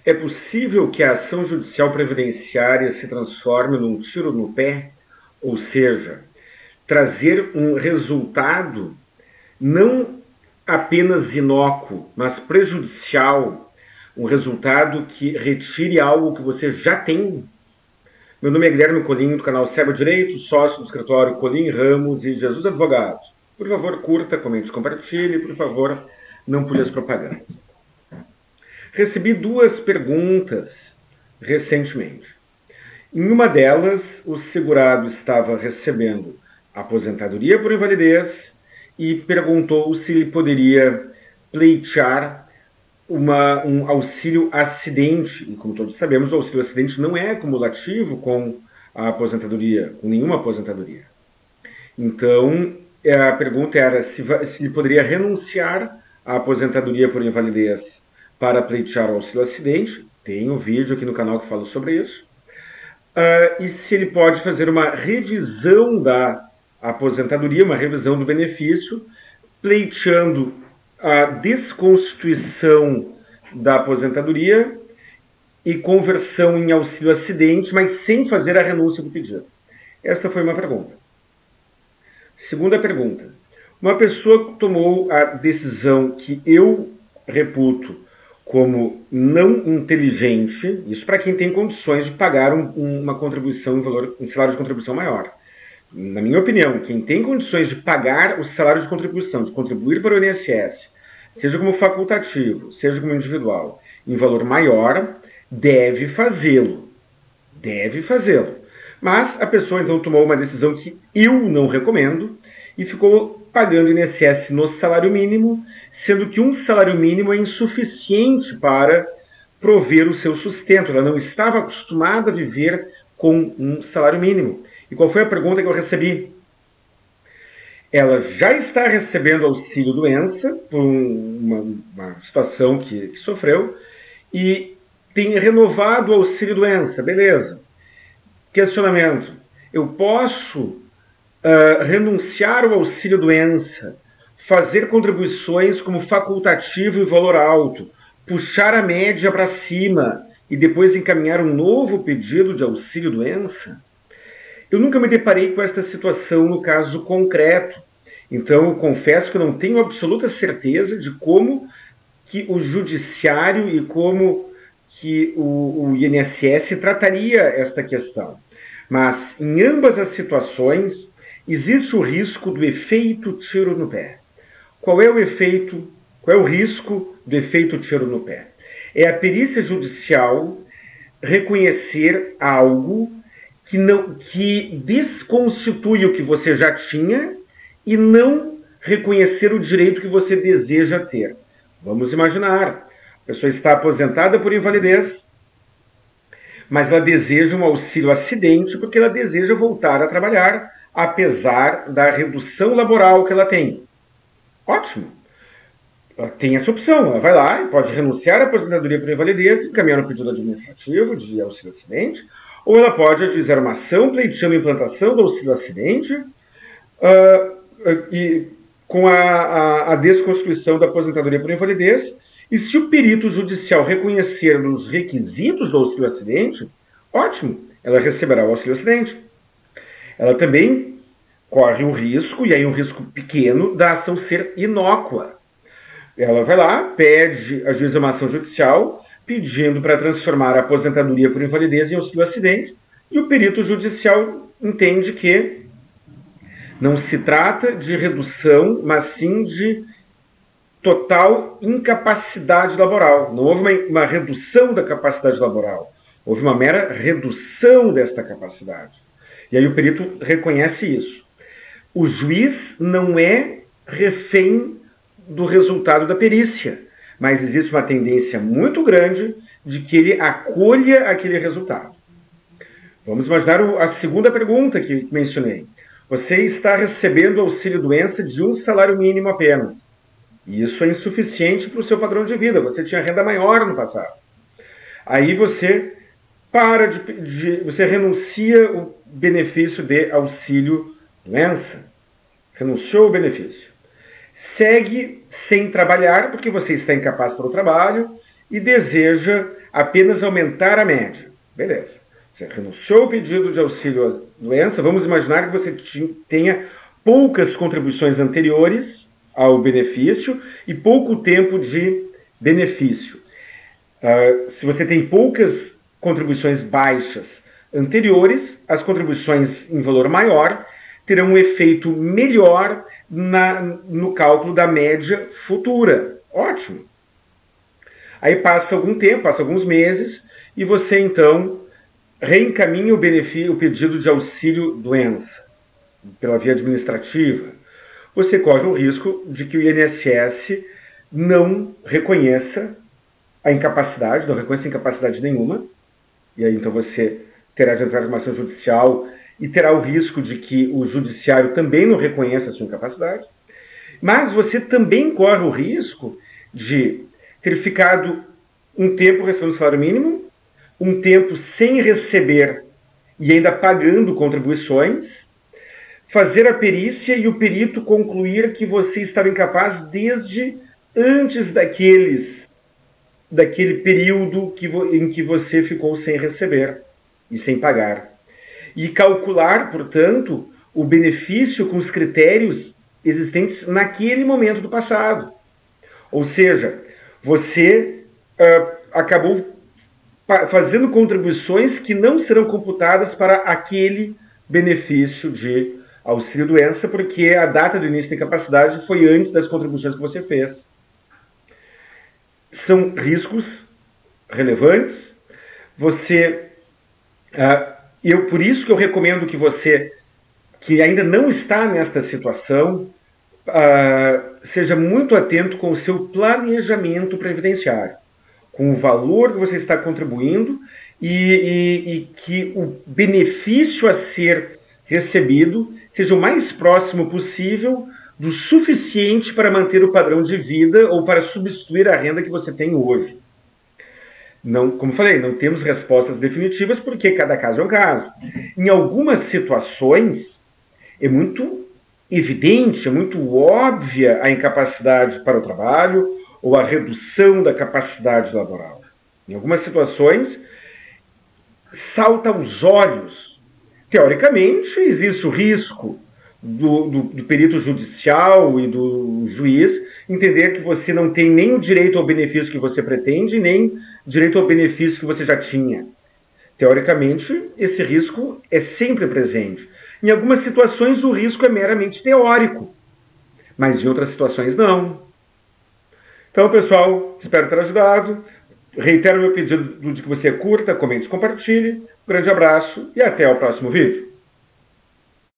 É possível que a ação judicial previdenciária se transforme num tiro no pé? Ou seja, trazer um resultado não apenas inócuo, mas prejudicial, um resultado que retire algo que você já tem. Meu nome é Guilherme Colim, do canal Saiba Direito, sócio do escritório Colim Ramos e Jesus Advogados. Por favor, curta, comente, compartilhe. Por favor, não pule as propagandas. Recebi duas perguntas recentemente. Em uma delas, o segurado estava recebendo aposentadoria por invalidez e perguntou se ele poderia pleitear um auxílio acidente. E como todos sabemos, o auxílio acidente não é cumulativo com a aposentadoria, com nenhuma aposentadoria. Então, a pergunta era se ele poderia renunciar à aposentadoria por invalidez para pleitear o auxílio acidente. Tem um vídeo aqui no canal que fala sobre isso. E se ele pode fazer uma revisão da aposentadoria, uma revisão do benefício, pleiteando a desconstituição da aposentadoria e conversão em auxílio acidente, mas sem fazer a renúncia do pedido. Esta foi uma pergunta. Segunda pergunta. Uma pessoa tomou a decisão que eu reputo como não inteligente, isso para quem tem condições de pagar uma contribuição em salário de contribuição maior. Na minha opinião, quem tem condições de pagar o salário de contribuição, de contribuir para o INSS, seja como facultativo, seja como individual, em valor maior, deve fazê-lo. Deve fazê-lo. Mas a pessoa então tomou uma decisão que eu não recomendo e ficou pagando INSS no salário mínimo, sendo que um salário mínimo é insuficiente para prover o seu sustento. Ela não estava acostumada a viver com um salário mínimo. E qual foi a pergunta que eu recebi? Ela já está recebendo auxílio-doença por uma situação que sofreu e tem renovado o auxílio-doença. Beleza. Questionamento. Eu posso renunciar ao auxílio-doença, fazer contribuições como facultativo e valor alto, puxar a média para cima e depois encaminhar um novo pedido de auxílio-doença? Eu nunca me deparei com esta situação no caso concreto. Então, eu confesso que eu não tenho absoluta certeza de como que o judiciário e como que o INSS trataria esta questão. Mas, em ambas as situações, existe o risco do efeito tiro no pé. Qual é o efeito, qual é o risco do efeito tiro no pé? É a perícia judicial reconhecer algo que desconstitui o que você já tinha e não reconhecer o direito que você deseja ter. Vamos imaginar, a pessoa está aposentada por invalidez, mas ela deseja um auxílio acidente porque ela deseja voltar a trabalhar, apesar da redução laboral que ela tem. Ótimo. Ela tem essa opção, ela vai lá e pode renunciar à aposentadoria por invalidez, encaminhar um pedido administrativo de auxílio acidente, ou ela pode ajuizar uma ação pleiteando a implantação do auxílio acidente e com a desconstituição da aposentadoria por invalidez. E se o perito judicial reconhecer os requisitos do auxílio acidente, ótimo, ela receberá o auxílio acidente. Ela também corre um risco, e aí um risco pequeno, da ação ser inócua. Ela vai lá, pede, ajuiza uma ação judicial, pedindo para transformar a aposentadoria por invalidez em auxílio acidente, e o perito judicial entende que não se trata de redução, mas sim de total incapacidade laboral. Não houve uma redução da capacidade laboral, houve uma mera redução desta capacidade. E aí o perito reconhece isso. O juiz não é refém do resultado da perícia, mas existe uma tendência muito grande de que ele acolha aquele resultado. Vamos imaginar a segunda pergunta que mencionei. Você está recebendo auxílio-doença de um salário mínimo apenas. E isso é insuficiente para o seu padrão de vida. Você tinha renda maior no passado. Aí você você renuncia o benefício de auxílio-doença. Renunciou o benefício. Segue sem trabalhar, porque você está incapaz para o trabalho e deseja apenas aumentar a média. Beleza. Você renunciou ao pedido de auxílio-doença, vamos imaginar que você tenha poucas contribuições anteriores ao benefício e pouco tempo de benefício. Se você tem poucas contribuições baixas anteriores, as contribuições em valor maior terão um efeito melhor no cálculo da média futura. Ótimo. Aí passa algum tempo, passa alguns meses, e você então reencaminha o pedido de auxílio-doença pela via administrativa. Você corre o risco de que o INSS não reconheça a incapacidade, não reconheça incapacidade nenhuma, e aí então você terá de entrar em uma ação judicial e terá o risco de que o judiciário também não reconheça a sua incapacidade, mas você também corre o risco de ter ficado um tempo recebendo salário mínimo, um tempo sem receber e ainda pagando contribuições, fazer a perícia e o perito concluir que você estava incapaz desde antes daquele período em que você ficou sem receber e sem pagar. E calcular, portanto, o benefício com os critérios existentes naquele momento do passado. Ou seja, você acabou fazendo contribuições que não serão computadas para aquele benefício de auxílio-doença, porque a data do início da incapacidade foi antes das contribuições que você fez. São riscos relevantes. Por isso que eu recomendo que você, que ainda não está nesta situação, seja muito atento com o seu planejamento previdenciário, com o valor que você está contribuindo e que o benefício a ser recebido seja o mais próximo possível do suficiente para manter o padrão de vida ou para substituir a renda que você tem hoje. Não, como falei, não temos respostas definitivas porque cada caso é um caso. Em algumas situações é muito evidente, é muito óbvia a incapacidade para o trabalho ou a redução da capacidade laboral. Em algumas situações salta aos olhos. Teoricamente, existe o risco do perito judicial e do juiz entender que você não tem nem o direito ao benefício que você pretende, nem direito ao benefício que você já tinha. Teoricamente, esse risco é sempre presente. Em algumas situações, o risco é meramente teórico, mas em outras situações, não. Então, pessoal, espero ter ajudado. Reitero meu pedido de que você curta, comente, compartilhe. Um grande abraço e até o próximo vídeo.